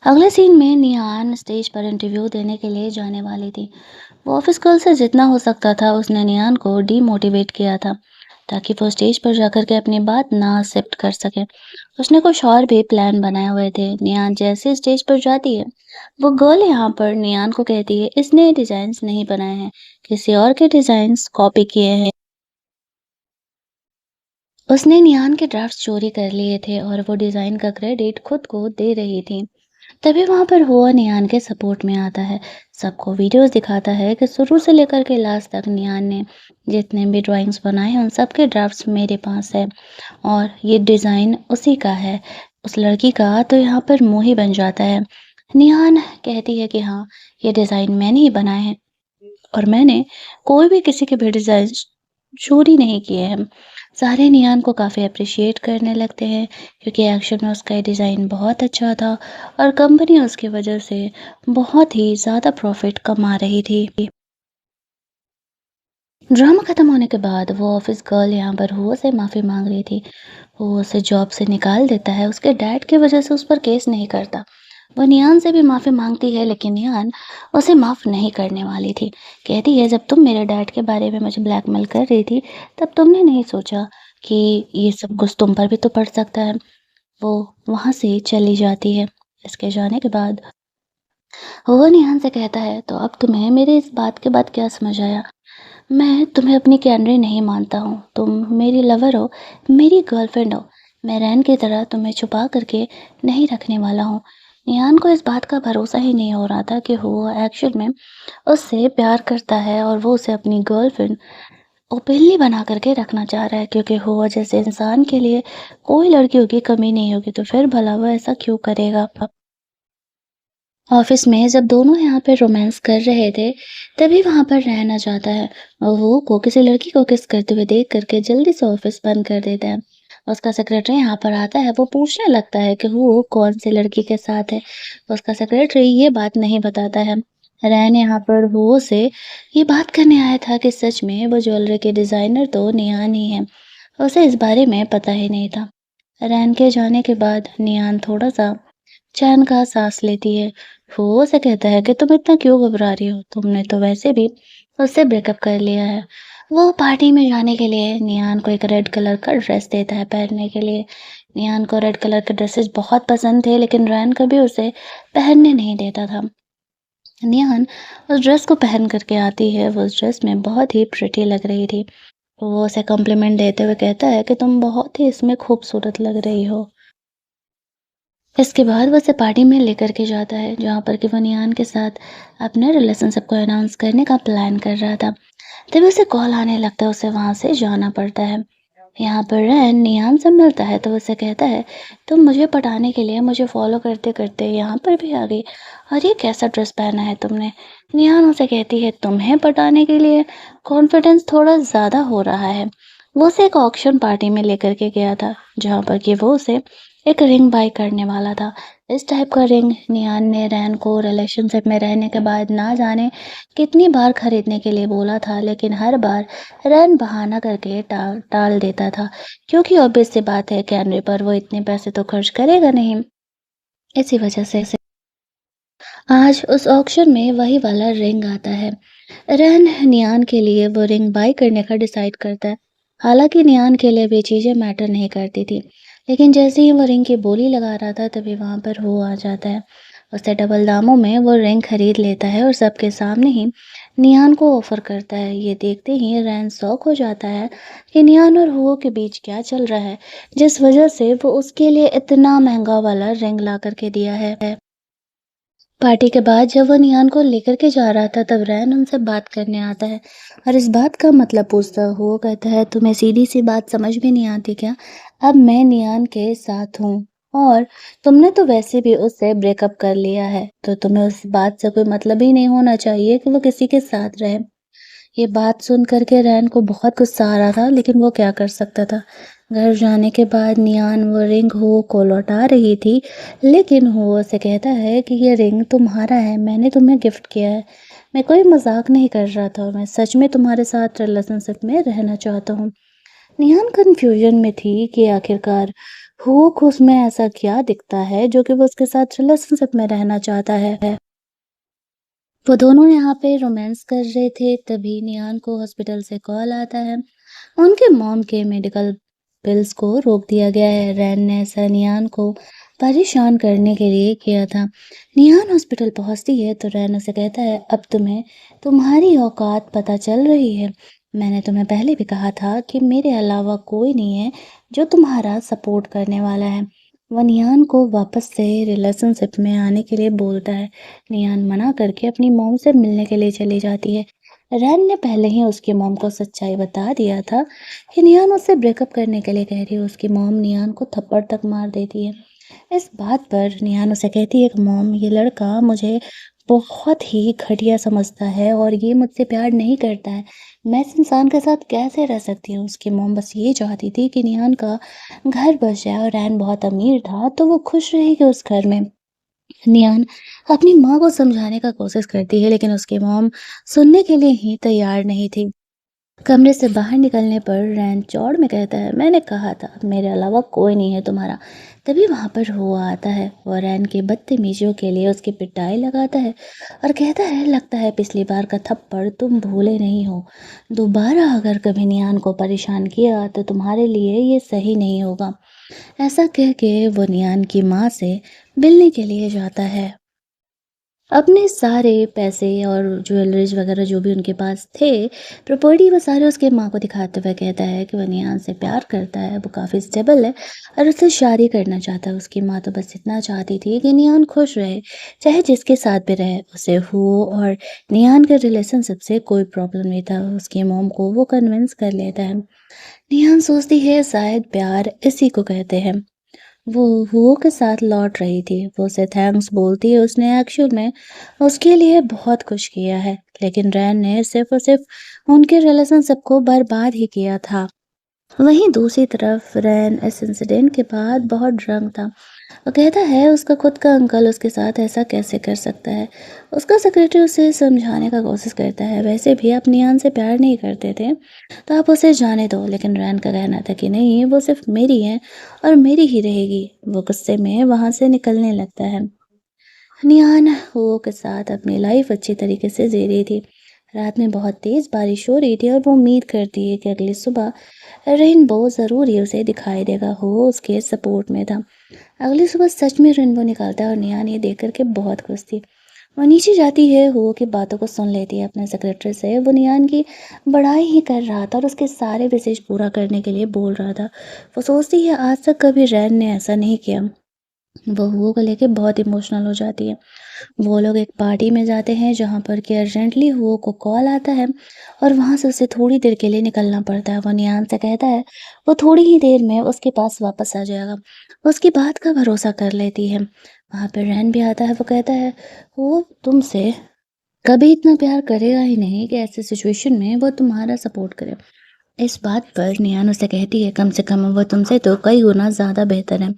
अगले सीन में निहान स्टेज पर इंटरव्यू देने के लिए जाने वाली थी। वो ऑफिस गर्ल से जितना हो सकता था उसने निहान को डीमोटिवेट किया था, ताकि वो स्टेज पर जाकर के अपनी बात ना एक्सेप्ट कर सके। उसने कुछ और भी प्लान बनाए हुए थे। निहान जैसे स्टेज पर जाती है, वो गर्ल यहाँ पर निहान को कहती है, इसने डिजाइन्स नहीं बनाए हैं, किसी और के डिजाइन्स कॉपी किए हैं। उसने निहान के ड्राफ्ट्स चोरी कर लिए थे और वो डिजाइन का क्रेडिट खुद को दे रही थी। तभी वहाँ पर हुआ निहान के सपोर्ट में आता है। सबको वीडियोस दिखाता है कि शुरू से लेकर के लास्ट तक निहान ने जितने भी ड्राइंग्स बनाए हैं उन सब के ड्राफ्ट्स मेरे पास है और ये डिज़ाइन उसी का है, उस लड़की का। तो यहाँ पर मुँह ही बन जाता है। निहान कहती है कि हाँ, ये डिज़ाइन मैंने ही बनाए हैं और मैंने कोई भी किसी के भी डिज़ाइन चोरी नहीं किए हैं। सारे निहान को काफ़ी एप्रिशिएट करने लगते हैं, क्योंकि एक्चुअल में उसका ये डिज़ाइन बहुत अच्छा था और कंपनी उसकी वजह से बहुत ही ज़्यादा प्रॉफ़िट कमा रही थी। ड्रामा खत्म होने के बाद वो ऑफिस गर्ल यहाँ पर हुआ से माफ़ी मांग रही थी। वो उसे जॉब से निकाल देता है, उसके डैड की वजह से उस पर केस नहीं करता। वो नियान से भी माफ़ी मांगती है, लेकिन नियान उसे माफ़ नहीं करने वाली थी। कहती है, जब तुम मेरे डैड के बारे में मुझे ब्लैकमेल कर रही थी, तब तुमने नहीं सोचा कि ये सब कुछ तुम पर भी तो पड़ सकता है। वो वहाँ से चली जाती है। इसके जाने के बाद वो निहान से कहता है, तो अब तुम्हें मेरे इस बात के बाद क्या समझ आया? मैं तुम्हें अपनी कैनरी नहीं मानता हूँ। तुम मेरी लवर हो, मेरी गर्लफ्रेंड हो। मैं रैन की तरह तुम्हें छुपा करके नहीं रखने वाला हूँ। निहान को इस बात का भरोसा ही नहीं हो रहा था कि वो एक्चुअल में उससे प्यार करता है और वो उसे अपनी गर्लफ्रेंड ओपनली बना करके रखना चाह रहा है, क्योंकि हुआ जैसे इंसान के लिए कोई लड़कियों की कमी नहीं होगी, तो फिर भला वो ऐसा क्यों करेगा? ऑफिस में जब दोनों यहाँ पे रोमांस कर रहे थे, तभी वहाँ पर रैन आ जाता है और वो को किसी लड़की को किस करते हुए देख करके जल्दी से ऑफिस बंद कर देता है। उसका सेक्रेटरी यहाँ पर आता है, वो पूछने लगता है कि वो कौन सी लड़की के साथ है। उसका सेक्रेटरी ये बात नहीं बताता है। रैन यहाँ पर वो से ये बात करने आया था कि सच में वो ज्वेलरी के डिजाइनर तो नियान ही है। उसे इस बारे में पता ही नहीं था। रैन के जाने के बाद नियान थोड़ा सा चैन का सांस लेती है। वो उसे कहता है कि तुम इतना क्यों घबरा रही हो? तुमने तो वैसे भी उससे ब्रेकअप कर लिया है। वो पार्टी में जाने के लिए नियान को एक रेड कलर का ड्रेस देता है पहनने के लिए। नियान को रेड कलर के ड्रेसेस बहुत पसंद थे, लेकिन रैन कभी उसे पहनने नहीं देता था। नियान उस ड्रेस को पहन करके आती है। वो उस ड्रेस में बहुत ही प्रिटी लग रही थी। वो उसे कॉम्प्लीमेंट देते हुए कहता है कि तुम बहुत ही इसमें खूबसूरत लग रही हो। इसके बाद वो उसे पार्टी में लेकर के जाता है, जहाँ पर कि वो नियान के साथ अपने रिलेशनशिप को अनाउंस करने का प्लान कर रहा था। तभी उसे कॉल आने लगता है, उसे वहाँ से जाना पड़ता है। यहाँ पर रैन नियान से मिलता है तो उसे कहता है, तुम मुझे पटाने के लिए मुझे फॉलो करते करते यहाँ पर भी आ गई, और ये कैसा ड्रेस पहना है तुमने? नियान उसे कहती है, तुम्हें पटाने के लिए कॉन्फिडेंस थोड़ा ज़्यादा हो रहा है। वो उसे एक ऑक्शन पार्टी में लेकर के गया था, जहाँ पर कि वो उसे एक रिंग बाय करने वाला था। इस टाइप का रिंग नियान ने रैन को रिलेशनशिप में रहने के बाद ना जाने कितनी बार खरीदने के लिए बोला था, लेकिन हर बार रैन बहाना करके टाल टाल देता था, क्योंकि ऑब्वियस सी बात है, कैमरे पर वो इतने पैसे तो खर्च करेगा नहीं। इसी वजह से आज उस ऑक्शन में वही वाला रिंग आता है। रैन नियान के लिए वो रिंग बाय करने का डिसाइड करता है। हालांकि नियान के लिए वे चीज़ें मैटर नहीं करती थी, लेकिन जैसे ही वो रिंग की बोली लगा रहा था, तभी वहाँ पर वो आ जाता है। उससे डबल दामों में वो रिंग खरीद लेता है और सबके सामने ही नियान को ऑफर करता है। ये देखते ही रैन शॉक हो जाता है कि नियान और हुओ के बीच क्या चल रहा है, जिस वजह से वो उसके लिए इतना महंगा वाला रिंग ला करके दिया है। पार्टी के बाद जब वो नियान को लेकर के जा रहा था, तब रैन उनसे बात करने आता है और इस बात का मतलब पूछता है। वो कहता है, तुम्हें सीधी सी बात समझ में नहीं आती क्या? अब मैं नियान के साथ हूँ और तुमने तो वैसे भी उससे ब्रेकअप कर लिया है, तो तुम्हें उस बात से कोई मतलब ही नहीं होना चाहिए कि वो किसी के साथ रहे। ये बात सुन कर के रैन को बहुत गुस्सा आ रहा था, लेकिन वो क्या कर सकता था। घर जाने के बाद नियान वो रिंग हो को लौटा रही थी, लेकिन वो उसे कहता है कि ये रिंग तुम्हारा है, मैंने तुम्हें गिफ्ट किया है। मैं कोई मजाक नहीं कर रहा था और मैं सच में तुम्हारे साथ रिलेशनशिप में रहना चाहता हूँ। निहान कन्फ्यूजन में थी कि आखिरकार हुओ को उसमें ऐसा क्या दिखता है जो कि वो उसके साथ रिलेशनशिप में रहना चाहता है। वो दोनों यहाँ पे रोमांस कर रहे थे, तभी निहान को हॉस्पिटल से कॉल आता है। उनके मॉम के मेडिकल बिल्स को रोक दिया गया है। रैन ने ऐसा निहान को परेशान करने के लिए किया था। निहान हॉस्पिटल पहुंचती है तो रैन उसे कहता है, अब तुम्हें तुम्हारी औकात पता चल रही है। मैंने तुम्हें पहले भी कहा था कि मेरे अलावा कोई नहीं है जो तुम्हारा सपोर्ट करने वाला है। वो निहान को वापस से रिलेशनशिप में आने के लिए बोलता है। निहान मना करके अपनी मॉम से मिलने के लिए चली जाती है। रैन ने पहले ही उसकी मॉम को सच्चाई बता दिया था कि निहान उससे ब्रेकअप करने के लिए कह रही है। उसकी मॉम निहान को थप्पड़ तक मार देती है। इस बात पर निहान उसे कहती है कि मॉम, ये लड़का मुझे बहुत ही घटिया समझता है और ये मुझसे प्यार नहीं करता है। मैं इस इंसान के साथ कैसे रह सकती हूँ? उसकी मॉम बस ये चाहती थी कि निहान का घर बस जाए और रैन बहुत अमीर था तो वो खुश रहेगी उस घर में। नियान अपनी माँ को समझाने का कोशिश करती है लेकिन उसकी मॉम सुनने के लिए ही तैयार नहीं थी। कमरे से बाहर निकलने पर रैन चौड़ में कहता है, मैंने कहा था मेरे अलावा कोई नहीं है तुम्हारा। तभी वहां पर हुआ आता है और रैन की बदतमीजियों के लिए उसकी पिटाई लगाता है और कहता है, लगता है पिछली बार का थप्पड़ तुम भूले नहीं हो। दोबारा अगर कभी नियान को परेशान किया तो तुम्हारे लिए ये सही नहीं होगा। ऐसा कह के वो नियान की माँ से मिलने के लिए जाता है। अपने सारे पैसे और ज्वेलरीज वगैरह जो भी उनके पास थे, प्रॉपर्टी वो सारे उसके माँ को दिखाते हुए कहता है कि वो नियान से प्यार करता है, वो काफ़ी स्टेबल है और उससे शादी करना चाहता है। उसकी माँ तो बस इतना चाहती थी कि नियान खुश रहे, चाहे जिसके साथ भी रहे। उसे हुओ और नियान के रिलेशनशिप से कोई प्रॉब्लम नहीं था। उसकी मॉम को वो कन्विंस कर लेता है। निहान सोचती है शायद प्यार इसी को कहते हैं। वो हुओ के साथ लौट रही थी। वो उसे थैंक्स बोलती है, उसने एक्चुअल में उसके लिए बहुत कुछ किया है। लेकिन रैन ने सिर्फ़ और सिर्फ़ उनके रिलेशनशिप को बर्बाद ही किया था। वहीं दूसरी तरफ रैन इस इंसिडेंट के बाद बहुत ड्रंक था। वो कहता है उसका खुद का अंकल उसके साथ ऐसा कैसे कर सकता है। उसका सेक्रेटरी उसे समझाने का कोशिश करता है, वैसे भी आप नियान से प्यार नहीं करते थे तो आप उसे जाने दो। लेकिन रैन का कहना था कि नहीं, वो सिर्फ मेरी है और मेरी ही रहेगी। वो गुस्से में वहां से निकलने लगता है। नियान वो के साथ अपनी लाइफ अच्छी तरीके से जी रही थी। रात में बहुत तेज बारिश हो रही थी और वो उम्मीद करती है कि अगली सुबह रेनबो ज़रूर ही उसे दिखाई देगा। वो उसके सपोर्ट में था। अगली सुबह सच में रेनबो निकलता है और नियान ये देख कर के बहुत खुश थी। वो नीचे जाती है, हो की बातों को सुन लेती है अपने सेक्रेटरी से। वो नियान की बड़ाई ही कर रहा था और उसके सारे विशेष पूरा करने के लिए बोल रहा था। वो सोचती है आज तक कभी रैन ने ऐसा नहीं किया। वो हुओ को लेके बहुत इमोशनल हो जाती है। वो लोग एक पार्टी में जाते हैं जहाँ पर कि अर्जेंटली हुओ को कॉल आता है और वहाँ से उसे थोड़ी देर के लिए निकलना पड़ता है। वो नियान से कहता है वो थोड़ी ही देर में उसके पास वापस आ जाएगा। वो उसकी बात का भरोसा कर लेती है। वहाँ पे रैन भी आता है। वो कहता है वो तुमसे कभी इतना प्यार करेगा ही नहीं कि ऐसे सिचुएशन में वो तुम्हारा सपोर्ट करे। इस बात पर नियान उसे कहती है, कम से कम वो तुमसे तो कई गुना ज़्यादा बेहतर है।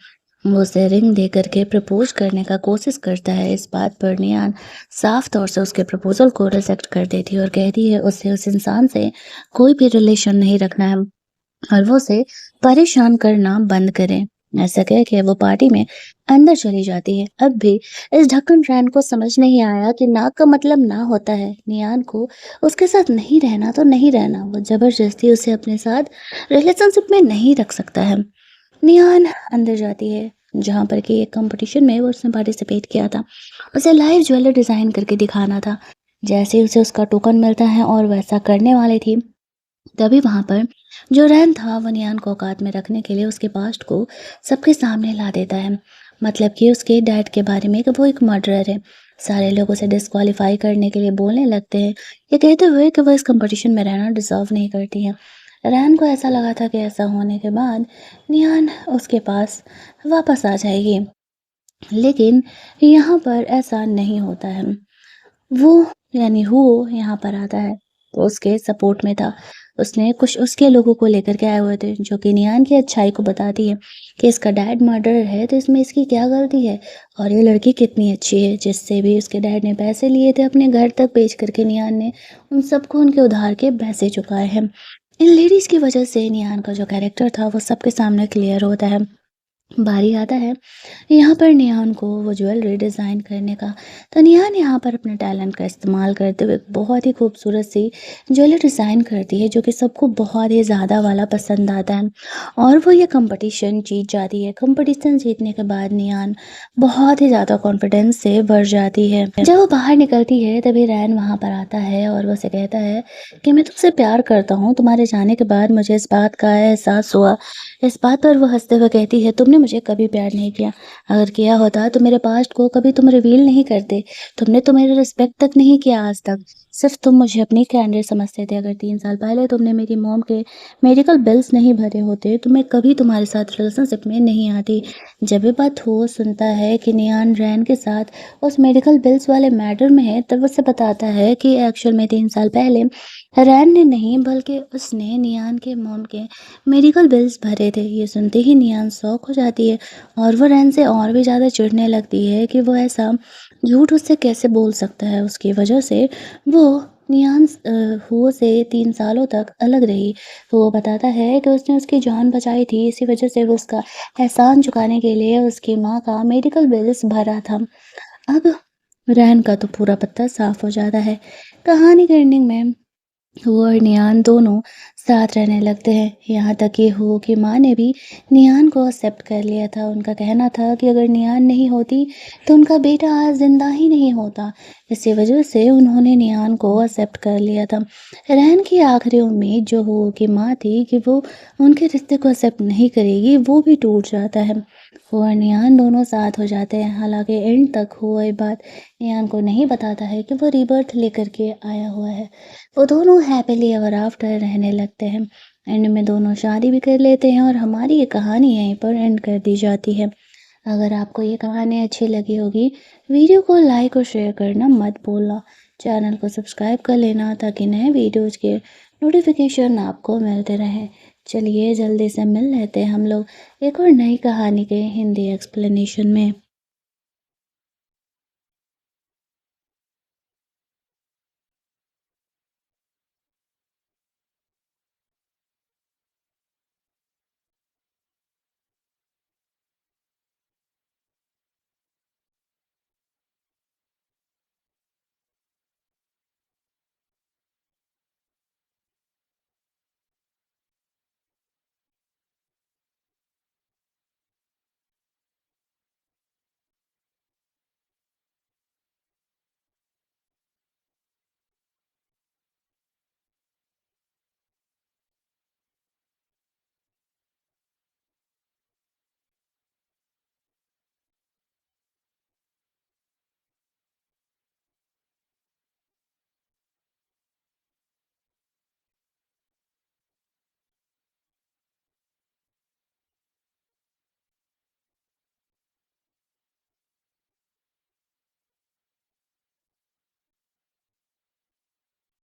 वो उसे रिंग दे करके प्रपोज करने का कोशिश करता है। इस बात पर नियान साफ तौर से उसके प्रपोजल को रिजेक्ट कर देती है और कहती है उसे उस इंसान से कोई भी रिलेशन नहीं रखना है और वो उसे परेशान करना बंद करे। ऐसा कह के वो पार्टी में अंदर चली जाती है। अब भी इस ढक्कन रैन को समझ नहीं आया कि ना का मतलब ना होता है। नियान को उसके साथ नहीं रहना तो नहीं रहना। वो जबरदस्ती उसे अपने साथ रिलेशनशिप में नहीं रख सकता है। निहान अंदर जाती है जहाँ पर कि एक कंपटीशन में वो उसने पार्टिसिपेट किया था। उसे लाइव ज्वेलर डिज़ाइन करके दिखाना था। जैसे ही उसे उसका टोकन मिलता है और वैसा करने वाली थी, तभी वहाँ पर जो रैन था वो नियान को औकात में रखने के लिए उसके पास्ट को सबके सामने ला देता है। मतलब कि उसके डैड के बारे में कि वो एक मर्डरर है। सारे लोग उसे डिस्क्वालीफाई करने के लिए बोलने लगते हैं, ये कहते हुए कि वो इस कंपटीशन में रहना डिजर्व नहीं करती है। रैन को ऐसा लगा था कि ऐसा होने के बाद नियान उसके पास वापस आ जाएगी, लेकिन यहाँ पर ऐसा नहीं होता है। वो यानी वो यहाँ पर आता है तो उसके सपोर्ट में था। उसने कुछ उसके लोगों को लेकर के आए हुए थे जो कि नियान की अच्छाई को बताती है कि इसका डैड मर्डरर है तो इसमें इसकी क्या गलती है और ये लड़की कितनी अच्छी है। जिससे भी उसके डैड ने पैसे लिए थे अपने घर तक बेच करके नियान ने उन सबको उनके उधार के पैसे चुकाए हैं। इन लेडीज़ की वजह से निहान का जो कैरेक्टर था वो सबके सामने क्लियर होता है। बारी आता है यहाँ पर निहान को वो ज्वेलरी डिज़ाइन करने का। तो निहान यहाँ पर अपने टैलेंट का इस्तेमाल करते हुए बहुत ही खूबसूरत सी ज्वेलरी डिज़ाइन करती है जो कि सबको बहुत ही ज़्यादा वाला पसंद आता है और वो ये कंपटीशन जीत जाती है। कंपटीशन जीतने के बाद निहान बहुत ही ज़्यादा कॉन्फिडेंस से भर जाती है। जब वो बाहर निकलती है तभी रैन वहाँ पर आता है और वो उसे कहता है कि मैं तुमसे प्यार करता हूँ। तुम्हारे जाने के बाद मुझे इस बात का एहसास हुआ। इस बात पर वो हँसते हुए कहती है, तुमने मुझे कभी प्यार नहीं किया। अगर किया होता तो मेरे पास्ट को कभी तुम रिवील नहीं करते। तुमने तो मेरा रिस्पेक्ट तक नहीं किया आज तक। सिर्फ़ तुम मुझे अपनी कैंडिडेट समझते थे। अगर 3 साल पहले तुमने मेरी मॉम के मेडिकल बिल्स नहीं भरे होते तो मैं कभी तुम्हारे साथ रिलेशनशिप में नहीं आती। जब ये बात हो सुनता है कि नियान रैन के साथ उस मेडिकल बिल्स वाले मैटर में है, तब उसे बताता है कि एक्चुअल में 3 साल पहले रैन ने नहीं बल्कि उसने नियान के मॉम के मेडिकल बिल्स भरे थे। ये सुनते ही नियान शॉक हो जाती है और वो रैन से और भी ज़्यादा चिढ़ने लगती है कि वो ऐसा झूठ उससे कैसे बोल सकता है। उसकी वजह से वो नियान हुओ से 3 सालों तक अलग रही। वो बताता है कि उसने उसकी जान बचाई थी, इसी वजह से वो उसका एहसान चुकाने के लिए उसकी माँ का मेडिकल बिल्स भरा था। अब रैन का तो पूरा पत्ता साफ हो जाता है। कहानी के एंडिंग में वो और नियान दोनों साथ रहने लगते हैं। यहाँ तक कि हो की माँ ने भी नियान को एक्सेप्ट कर लिया था। उनका कहना था कि अगर नियान नहीं होती तो उनका बेटा आज जिंदा ही नहीं होता। इसी वजह से उन्होंने नियान को एक्सेप्ट कर लिया था। रैन की आखिरी उम्मीद जो हो की माँ थी कि वो उनके रिश्ते को एक्सेप्ट नहीं करेगी, वो भी टूट जाता है। वो और नियान दोनों साथ हो जाते हैं। हालांकि एंड तक हुआ ये बात नियान को नहीं बताता है कि वो रीबर्थ लेकर के आया हुआ है। वो दोनों हैप्पीली एवर आफ्टर रहने लगते हैं। एंड में दोनों शादी भी कर लेते हैं और हमारी ये कहानी यहीं पर एंड कर दी जाती है। अगर आपको ये कहानी अच्छी लगी होगी, वीडियो को लाइक और शेयर करना मत भूलना। चैनल को सब्सक्राइब कर लेना ताकि नए वीडियोज़ के नोटिफिकेशन आपको मिलते रहें। चलिए जल्दी से मिल लेते हैं हम लोग एक और नई कहानी के हिंदी एक्सप्लेनेशन में।